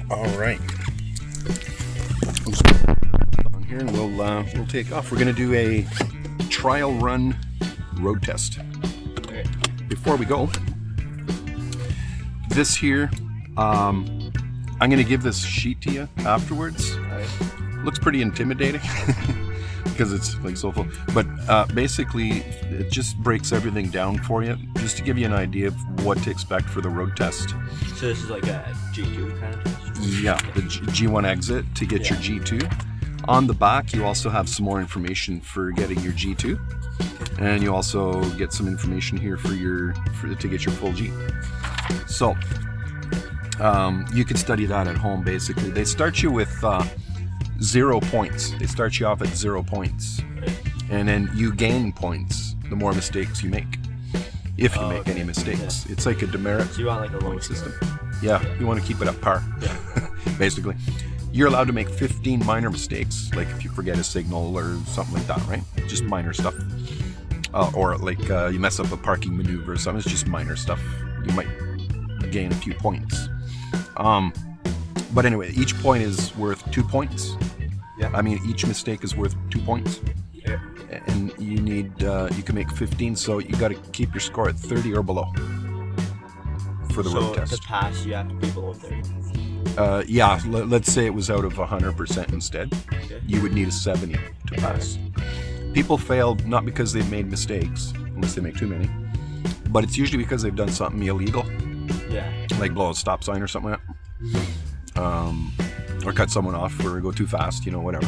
All right. On here, and we'll take off. We're gonna do a trial run road test. Okay. Before we go, this here, I'm gonna give this sheet to you afterwards. Alright. Looks pretty intimidating because it's like so full. But basically, it just breaks everything down for you, just to give you an idea of what to expect for the road test. So this is like a G2 kind of test? Yeah, the G1 exit to get your G2. On the back, you also have some more information for getting your G2, and you also get some information here to get your full G. So you can study that at home. Basically, they start you with 0 points. They start you off at 0 points, and then you gain points the more mistakes you make. If you make any mistakes, it's like a demerit. So you want like a low system. Yeah, you want to keep it at par. Yeah. Basically, you're allowed to make 15 minor mistakes, like if you forget a signal or something like that, right? Just minor stuff. Or like you mess up a parking maneuver or something. It's just minor stuff. You might gain a few points. But anyway, each point is worth 2 points. Yeah. I mean, each mistake is worth 2 points. Yeah. And you need, you can make 15, so you got to keep your score at 30 or below for the road test. So to pass, you have to be below 30. Yeah, let's say it was out of 100% instead. Okay. You would need a 70 to pass. People fail not because they've made mistakes, unless they make too many, but it's usually because they've done something illegal, Yeah. like blow a stop sign or something like that. Or cut someone off or go too fast, whatever.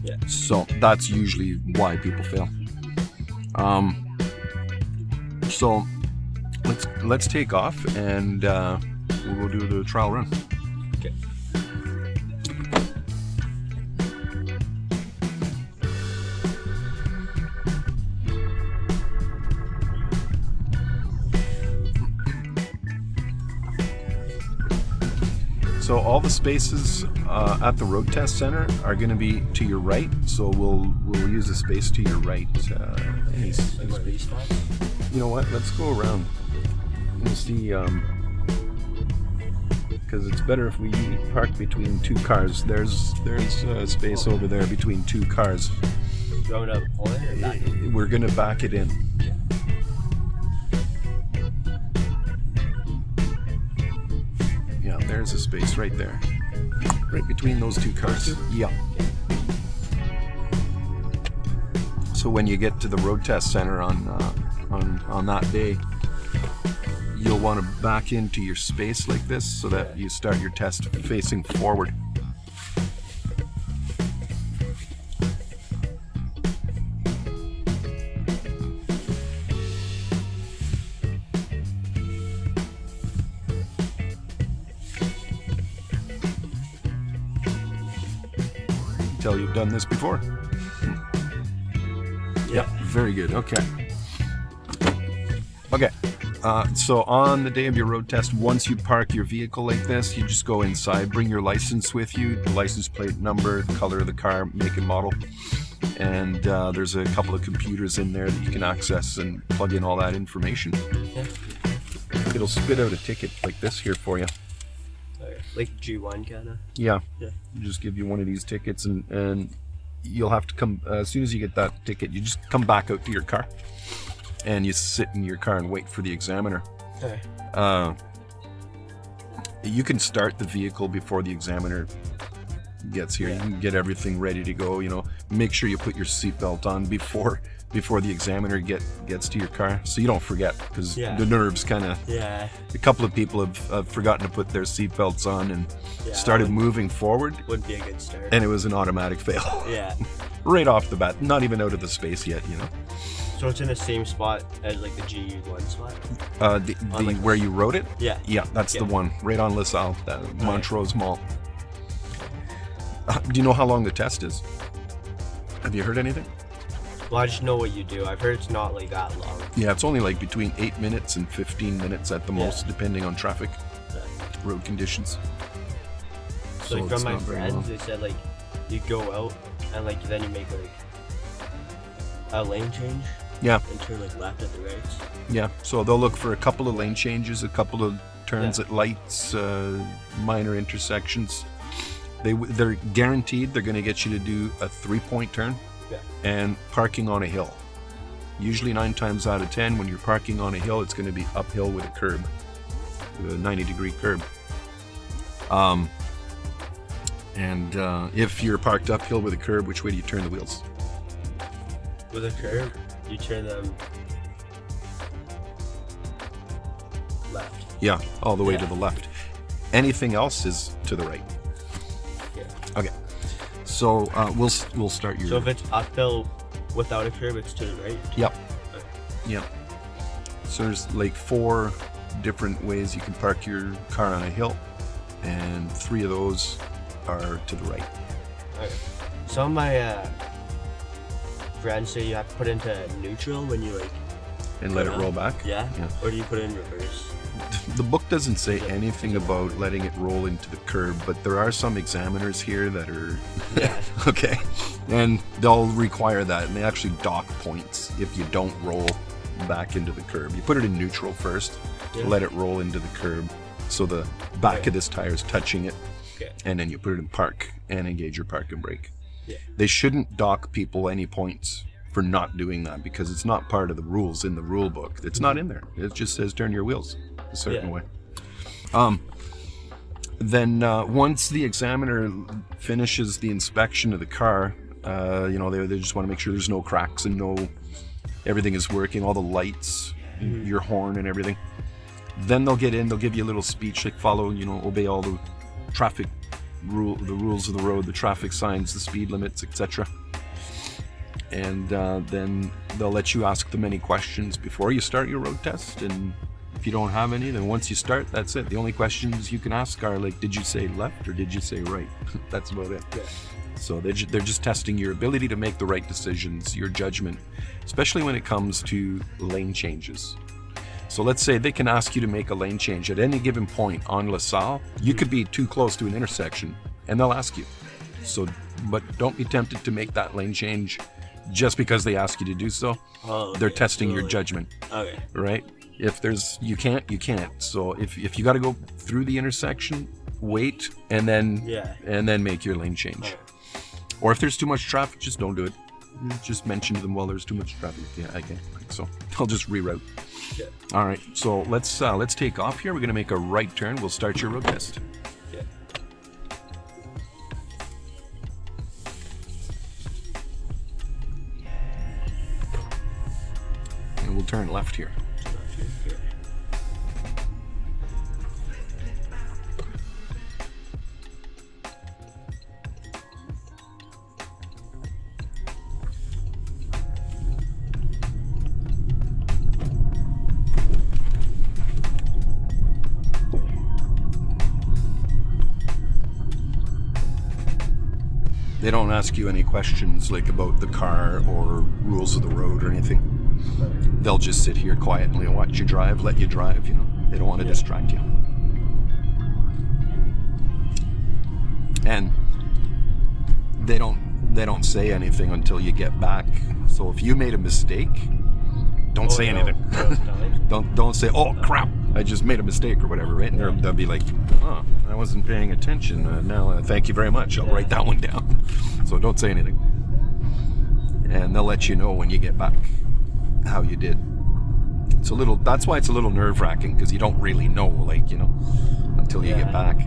Yeah. So that's usually why people fail. So let's take off and we'll do the trial run. Okay. So all the spaces at the road test center are going to be to your right. So we'll use the space to your right. Like one of these spots? You know what? Let's go around. We'll see. Because it's better if we park between two cars. There's space over there between two cars. You want to pull it or back it? We're going to back it in. Yeah, there's a space right there. Right between those two cars. Yeah. So when you get to the road test center on that day, you'll want to back into your space like this so that you start your test facing forward. Tell you've done this before. Yeah, very good. Okay. So on the day of your road test, once you park your vehicle like this, you just go inside, bring your license with you, the license plate number, the color of the car, make and model, and there's a couple of computers in there that you can access and plug in all that information. Yeah. It'll spit out a ticket like this here for you. Like G1 kind of? Yeah. Yeah. Just give you one of these tickets, and you'll have to come, as soon as you get that ticket, you just come back out to your car. And you sit in your car and wait for the examiner. Okay. You can start the vehicle before the examiner gets here. You can get everything ready to go. Make sure you put your seatbelt on before the examiner gets to your car, so you don't forget, because the nerves kind of. Yeah. A couple of people have forgotten to put their seatbelts on and started moving forward. Wouldn't be a good start. And it was an automatic fail. Yeah. Right off the bat, not even out of the space yet. So it's in the same spot as like the G1 spot? Where you wrote it? Yeah. Yeah, that's the one. Right on LaSalle, Montrose Mall. Do you know how long the test is? Have you heard anything? Well, I just know what you do. I've heard it's not like that long. Yeah, it's only like between 8 minutes and 15 minutes at the most, depending on traffic, road conditions. So like it's from my not very long. friends, they said like you go out and like then you make like a lane change. Yeah. And turn like left at the rights. Yeah, so they'll look for a couple of lane changes, a couple of turns at lights, minor intersections. They're guaranteed they're going to get you to do a 3-point turn and parking on a hill. Usually 9 times out of 10, when you're parking on a hill, it's going to be uphill with a curb, with a 90-degree curb. If you're parked uphill with a curb, which way do you turn the wheels? With a curb, you turn them left. Yeah, all the way to the left. Anything else is to the right. Yeah. Okay. So we'll start your. So if it's uphill without a curb, it's to the right. Yep. Okay. Yep. So there's like 4 different ways you can park your car on a hill, and 3 of those are to the right. Okay. Some of my friends say you have to put into neutral when you like. And let it roll back. Yeah. Or do you put it in reverse? The book doesn't say anything about letting it roll into the curb, but there are some examiners here that are okay, and they'll require that, and they actually dock points if you don't roll back into the curb. You put it in neutral first, let it roll into the curb, so the back of this tire is touching it, and then you put it in park and engage your park and brake. They shouldn't dock people any points for not doing that, because it's not part of the rules in the rule book. It's not in there. It just says turn your wheels a certain way. Then once the examiner finishes the inspection of the car, they just want to make sure there's no cracks and everything is working, all the lights, your horn and everything. Then they'll get in, they'll give you a little speech like follow, obey all the traffic the rules of the road, the traffic signs, the speed limits, etc. And then they'll let you ask them any questions before you start your road test, and if you don't have any, then once you start, that's it. The only questions you can ask are like, did you say left or did you say right? That's about it. So they're just testing your ability to make the right decisions, your judgment, especially when it comes to lane changes. So let's say they can ask you to make a lane change at any given point on LaSalle. You could be too close to an intersection and they'll ask you. So, but don't be tempted to make that lane change just because they ask you to do so. They're testing your judgment. Okay. Right? If you can't. So if you got to go through the intersection, wait and then make your lane change. Okay. Or if there's too much traffic, just don't do it. Just mention to them, well, there's too much traffic. Yeah, I can't. So I'll just reroute. Yeah. All right. So let's take off here. We're gonna make a right turn. We'll start your road test. Yeah. And we'll turn left here. They don't ask you any questions like about the car or rules of the road or anything. They'll just sit here quietly and watch you drive, let you drive, They don't want to distract you. And they don't say anything until you get back. So if you made a mistake, don't say anything. Don't say, oh crap, I just made a mistake or whatever, right? And they'll be like, oh, I wasn't paying attention. Now, thank you very much. I'll write that one down. So don't say anything. And they'll let you know when you get back how you did. That's why it's a little nerve-wracking, because you don't really know, until you get back.